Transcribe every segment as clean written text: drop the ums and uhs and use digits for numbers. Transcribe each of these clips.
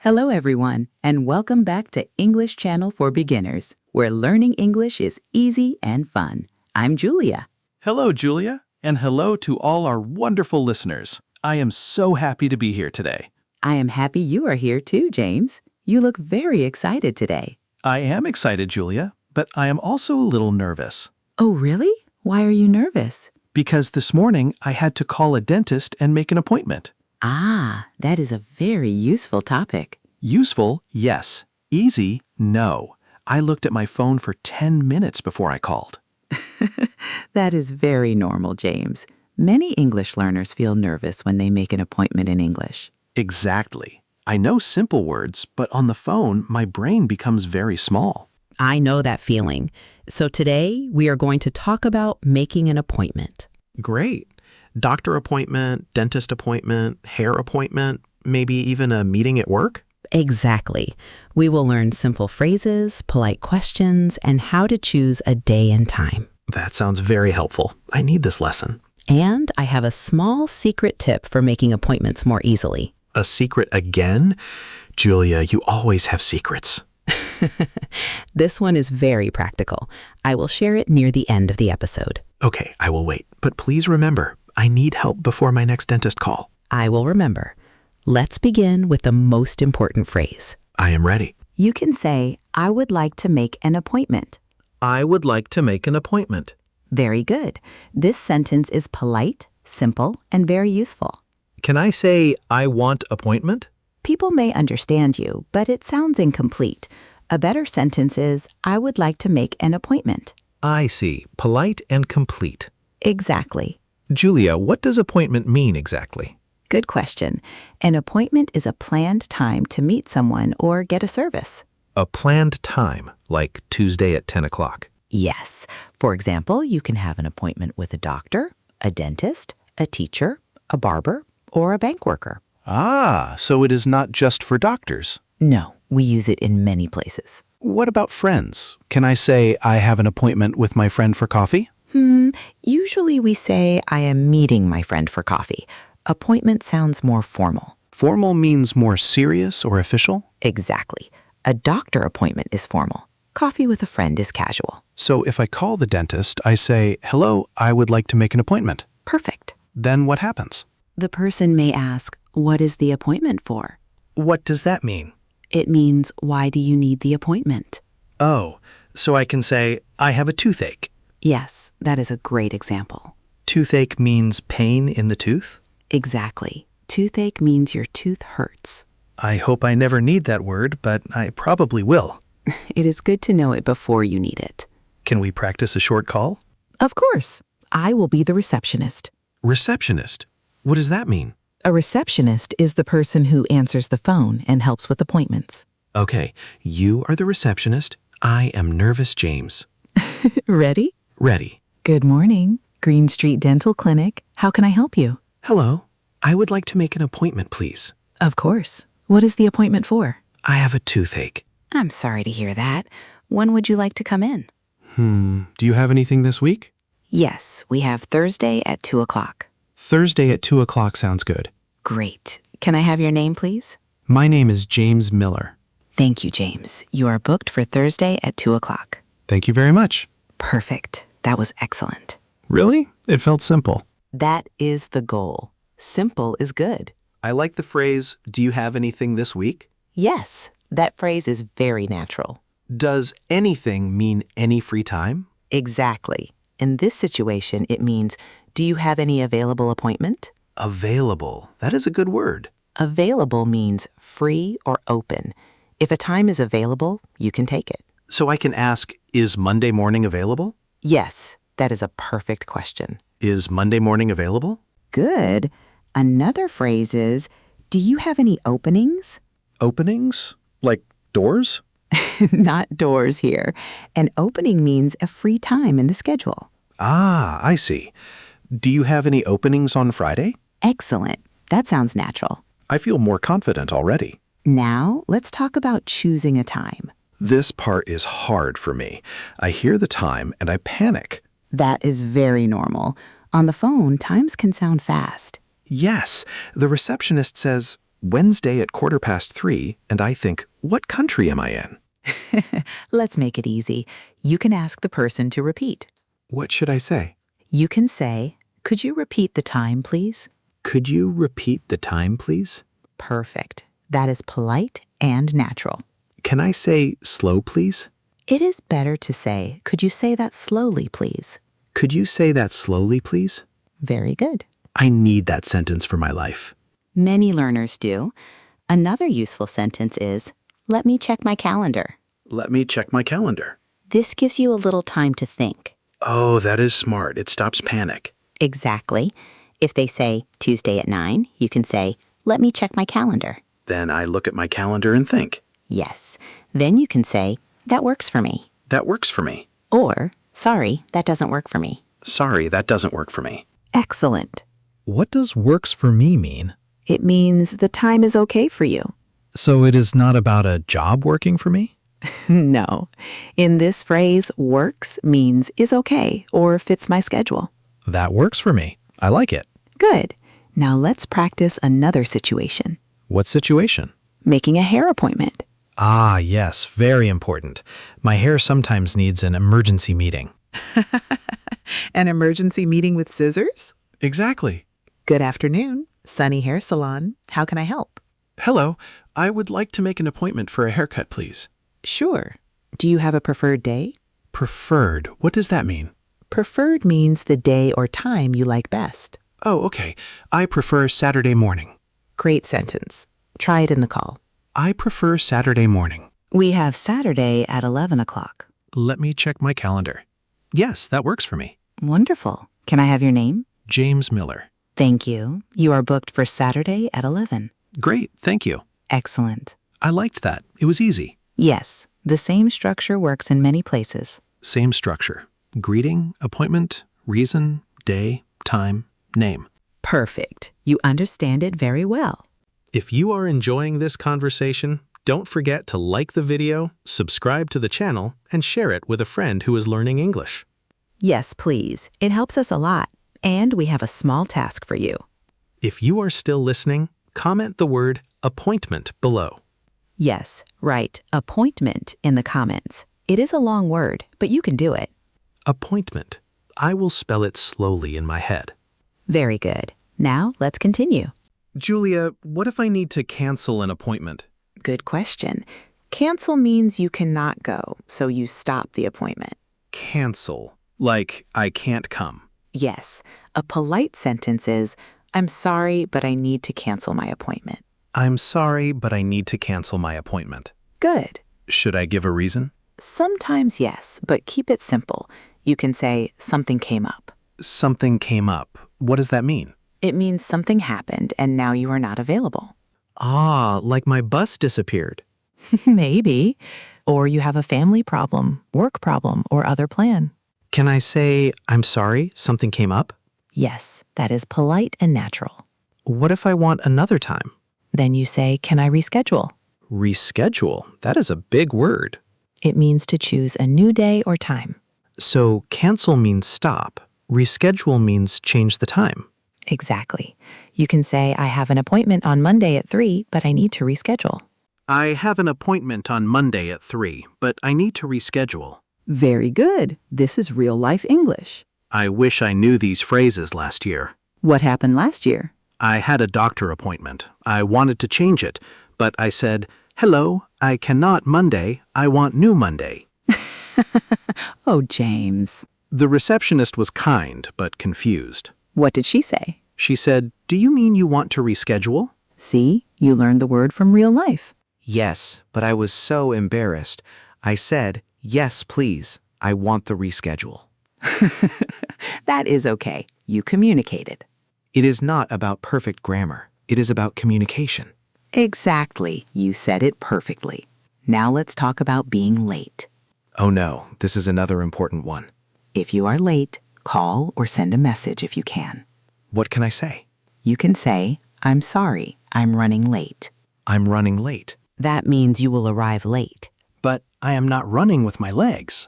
Hello, everyone, and welcome back to English Channel for Beginners, where learning English is easy and fun. I'm Julia. Hello, Julia, and hello to all our wonderful listeners. I am so happy to be here today. I am happy you are here too, James. You look very excited today. I am excited, Julia, but I am also a little nervous. Oh, really? Why are you nervous? Because this morning I had to call a dentist and make an appointment. Ah, that is a very useful topic. Useful, yes. Easy, no. I looked at my phone for 10 minutes before I called. That is very normal, James. Many English learners feel nervous when they make an appointment in English. Exactly. I know simple words, but on the phone, my brain becomes very small. I know that feeling. So today, we are going to talk about making an appointment. Great. Doctor appointment, dentist appointment, hair appointment, maybe even a meeting at work? Exactly. We will learn simple phrases, polite questions, and how to choose a day and time. That sounds very helpful. I need this lesson. And I have a small secret tip for making appointments more easily. A secret again? Julia, you always have secrets. This one is very practical. I will share it near the end of the episode. Okay, I will wait. But please remember, I need help before my next dentist call. I will remember. Let's begin with the most important phrase. I am ready. You can say, I would like to make an appointment. I would like to make an appointment. Very good. This sentence is polite, simple, and very useful. Can I say, I want appointment? People may understand you, but it sounds incomplete. A better sentence is, I would like to make an appointment. I see. Polite and complete. Exactly. Julia, what does appointment mean exactly? Good question. An appointment is a planned time to meet someone or get a service. A planned time, like Tuesday at 10 o'clock. Yes. For example, you can have an appointment with a doctor, a dentist, a teacher, a barber, or a bank worker. Ah, so it is not just for doctors. No, we use it in many places. What about friends? Can I say I have an appointment with my friend for coffee? Usually we say, I am meeting my friend for coffee. Appointment sounds more formal. Formal means more serious or official? Exactly. A doctor appointment is formal. Coffee with a friend is casual. So if I call the dentist, I say, hello, I would like to make an appointment. Perfect. Then what happens? The person may ask, what is the appointment for? What does that mean? It means, why do you need the appointment? Oh, so I can say, I have a toothache. Yes, that is a great example. Toothache means pain in the tooth? Exactly. Toothache means your tooth hurts. I hope I never need that word, but I probably will. It is good to know it before you need it. Can we practice a short call? Of course. I will be the receptionist. Receptionist? What does that mean? A receptionist is the person who answers the phone and helps with appointments. Okay, you are the receptionist. I am nervous James. Ready? Ready. Good morning. Green Street Dental Clinic. How can I help you? Hello. I would like to make an appointment, please. Of course. What is the appointment for? I have a toothache. I'm sorry to hear that. When would you like to come in? Do you have anything this week? Yes, we have Thursday at 2 o'clock. Thursday at 2 o'clock sounds good. Great. Can I have your name, please? My name is James Miller. Thank you, James. You are booked for Thursday at 2 o'clock. Thank you very much. Perfect. That was excellent. Really? It felt simple. That is the goal. Simple is good. I like the phrase, do you have anything this week? Yes, that phrase is very natural. Does anything mean any free time? Exactly. In this situation, it means, do you have any available appointment? Available. That is a good word. Available means free or open. If a time is available, you can take it. So I can ask, is Monday morning available? Yes, that is a perfect question. Is Monday morning available? Good. Another phrase is, do you have any openings? Openings? Like doors? Not doors here. An opening means a free time in the schedule. Ah, I see. Do you have any openings on Friday? Excellent. That sounds natural. I feel more confident already. Now, let's talk about choosing a time. This part is hard for me. I hear the time and I panic. That is very normal. On the phone, times can sound fast. Yes, the receptionist says, Wednesday at 3:15, and I think, what country am I in? Let's make it easy. You can ask the person to repeat. What should I say? You can say, "Could you repeat the time, please?" Could you repeat the time, please? Perfect. That is polite and natural. Can I say slow, please? It is better to say, "Could you say that slowly, please?" Could you say that slowly, please? Very good. I need that sentence for my life. Many learners do. Another useful sentence is, "Let me check my calendar." Let me check my calendar. This gives you a little time to think. Oh, that is smart. It stops panic. Exactly. If they say Tuesday at 9, you can say, "Let me check my calendar." Then I look at my calendar and think, Yes. Then you can say, "That works for me." that works for me. Or, "Sorry, that doesn't work for me." Sorry, that doesn't work for me. Excellent. What does works for me mean? It means the time is okay for you. So it is not about a job working for me? No. In this phrase, works means is okay or fits my schedule. That works for me. I like it. Good. Now let's practice another situation. What situation? Making a hair appointment. Ah, yes, very important. My hair sometimes needs an emergency meeting. An emergency meeting with scissors? Exactly. Good afternoon. Sunny Hair Salon. How can I help? Hello, I would like to make an appointment for a haircut, please. Sure. Do you have a preferred day? Preferred. What does that mean? Preferred means the day or time you like best. Oh, okay. I prefer Saturday morning. Great sentence. Try it in the call. I prefer Saturday morning. We have Saturday at 11 o'clock. Let me check my calendar. Yes, that works for me. Wonderful. Can I have your name? James Miller. Thank you. You are booked for Saturday at 11. Great, thank you. Excellent. I liked that. It was easy. Yes, the same structure works in many places. Same structure. Greeting, appointment, reason, day, time, name. Perfect. You understand it very well. If you are enjoying this conversation, don't forget to like the video, subscribe to the channel, and share it with a friend who is learning English. Yes, please. It helps us a lot. And we have a small task for you. If you are still listening, comment the word appointment below. Yes, write appointment in the comments. It is a long word, but you can do it. Appointment. I will spell it slowly in my head. Very good. Now let's continue. Julia, what if I need to cancel an appointment? Good question. Cancel means you cannot go, so you stop the appointment. Cancel. Like I can't come. Yes, a polite sentence is, "I'm sorry, but I need to cancel my appointment." I'm sorry, but I need to cancel my appointment. Good. Should I give a reason? Sometimes yes, but keep it simple. You can say, "Something came up." Something came up. What does that mean? It means something happened and now you are not available. Ah, like my bus disappeared. Maybe. Or you have a family problem, work problem, or other plan. Can I say, I'm sorry, something came up? Yes, that is polite and natural. What if I want another time? Then you say, "Can I reschedule?" Reschedule. That is a big word. It means to choose a new day or time. So cancel means stop. Reschedule means change the time. Exactly. You can say, "I have an appointment on Monday at 3, but I need to reschedule." I have an appointment on Monday at 3, but I need to reschedule. Very good. This is real-life English. I wish I knew these phrases last year. What happened last year? I had a doctor appointment. I wanted to change it, but I said, "Hello, I cannot Monday. I want new Monday." Oh, James. The receptionist was kind, but confused. What did she say? She said, "Do you mean you want to reschedule?" See, you learned the word from real life. Yes, but I was so embarrassed. I said, "Yes, please. I want the reschedule." That is okay. You communicated. It is not about perfect grammar. It is about communication. Exactly. You said it perfectly. Now let's talk about being late. Oh no, this is another important one. If you are late, call or send a message if you can. What can I say? You can say, "I'm sorry, I'm running late." I'm running late. That means you will arrive late. But I am not running with my legs.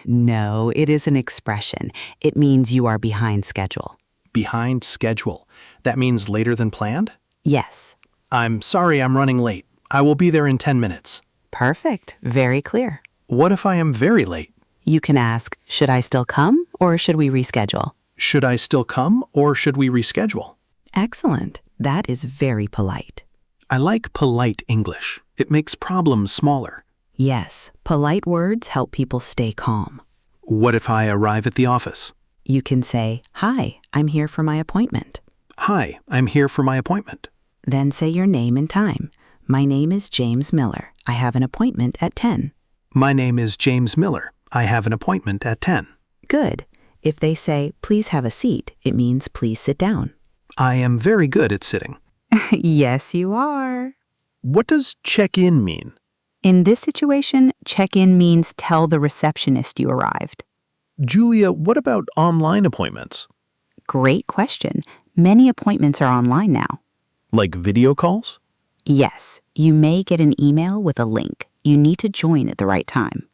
No, it is an expression. It means you are behind schedule. Behind schedule. That means later than planned? Yes. I'm sorry I'm running late. I will be there in 10 minutes. Perfect. Very clear. What if I am very late? You can ask, should I still come or should we reschedule? Should I still come or should we reschedule? Excellent. That is very polite. I like polite English. It makes problems smaller. Yes, polite words help people stay calm. What if I arrive at the office? You can say, hi, I'm here for my appointment. Hi, I'm here for my appointment. Then say your name and time. My name is James Miller. I have an appointment at 10. My name is James Miller. I have an appointment at 10. Good. If they say, please have a seat, it means please sit down. I am very good at sitting. Yes, you are. What does check-in mean? In this situation, check-in means tell the receptionist you arrived. Julia, what about online appointments? Great question. Many appointments are online now. Like video calls? Yes, you may get an email with a link. You need to join at the right time.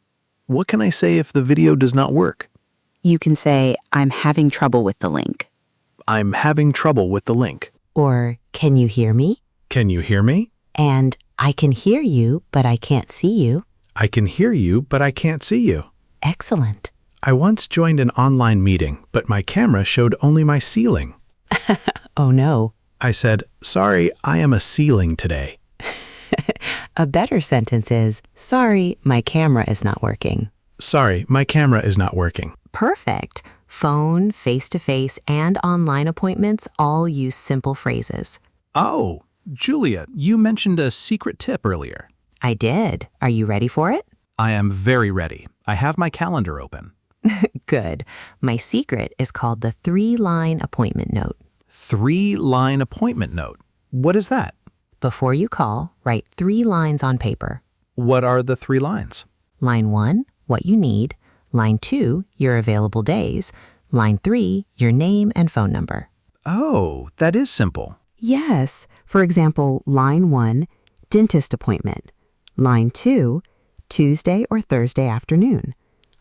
What can I say if the video does not work? You can say, I'm having trouble with the link. I'm having trouble with the link. Or, can you hear me? Can you hear me? And, I can hear you, but I can't see you. I can hear you, but I can't see you. Excellent. I once joined an online meeting, but my camera showed only my ceiling. Oh no. I said, sorry, I am a ceiling today. A better sentence is, sorry, my camera is not working. Sorry, my camera is not working. Perfect. Phone, face-to-face, and online appointments all use simple phrases. Oh, Julia, you mentioned a secret tip earlier. I did. Are you ready for it? I am very ready. I have my calendar open. Good. My secret is called the 3-line appointment note. 3-line appointment note. What is that? Before you call, write 3 lines on paper. What are the 3 lines? Line 1, what you need. Line 2, your available days. Line 3, your name and phone number. Oh, that is simple. Yes. For example, line 1, dentist appointment. Line 2, Tuesday or Thursday afternoon.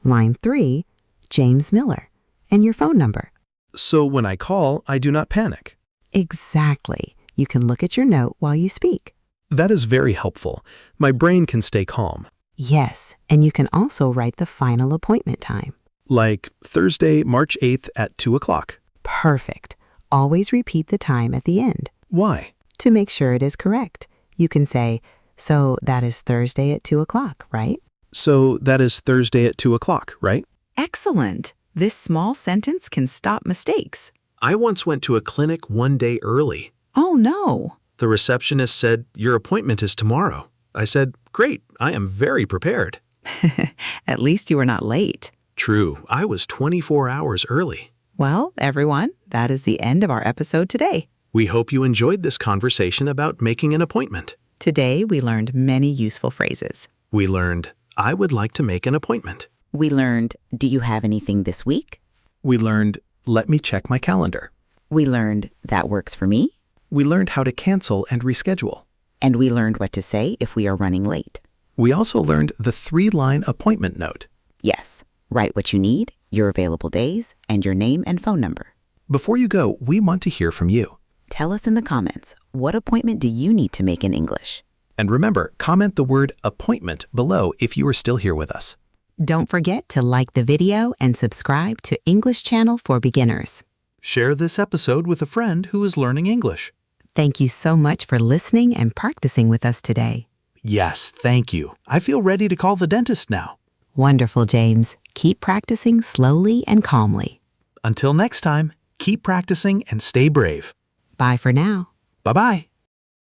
Line 3, James Miller, and your phone number. So when I call, I do not panic. Exactly. You can look at your note while you speak. That is very helpful. My brain can stay calm. Yes, and you can also write the final appointment time. Like Thursday, March 8th at 2 o'clock. Perfect. Always repeat the time at the end. Why? To make sure it is correct. You can say, so that is Thursday at 2 o'clock, right? So that is Thursday at 2 o'clock, right? Excellent. This small sentence can stop mistakes. I once went to a clinic one day early. Oh no. The receptionist said, your appointment is tomorrow. I said, great, I am very prepared. At least you were not late. True, I was 24 hours early. Well, everyone, that is the end of our episode today. We hope you enjoyed this conversation about making an appointment. Today, we learned many useful phrases. We learned, I would like to make an appointment. We learned, do you have anything this week? We learned, let me check my calendar. We learned, that works for me. We learned how to cancel and reschedule. And we learned what to say if we are running late. We also learned the 3-line appointment note. Yes, write what you need, your available days, and your name and phone number. Before you go, we want to hear from you. Tell us in the comments, what appointment do you need to make in English? And remember, comment the word appointment below if you are still here with us. Don't forget to like the video and subscribe to English Channel for Beginners. Share this episode with a friend who is learning English. Thank you so much for listening and practicing with us today. Yes, thank you. I feel ready to call the dentist now. Wonderful, James. Keep practicing slowly and calmly. Until next time, keep practicing and stay brave. Bye for now. Bye-bye.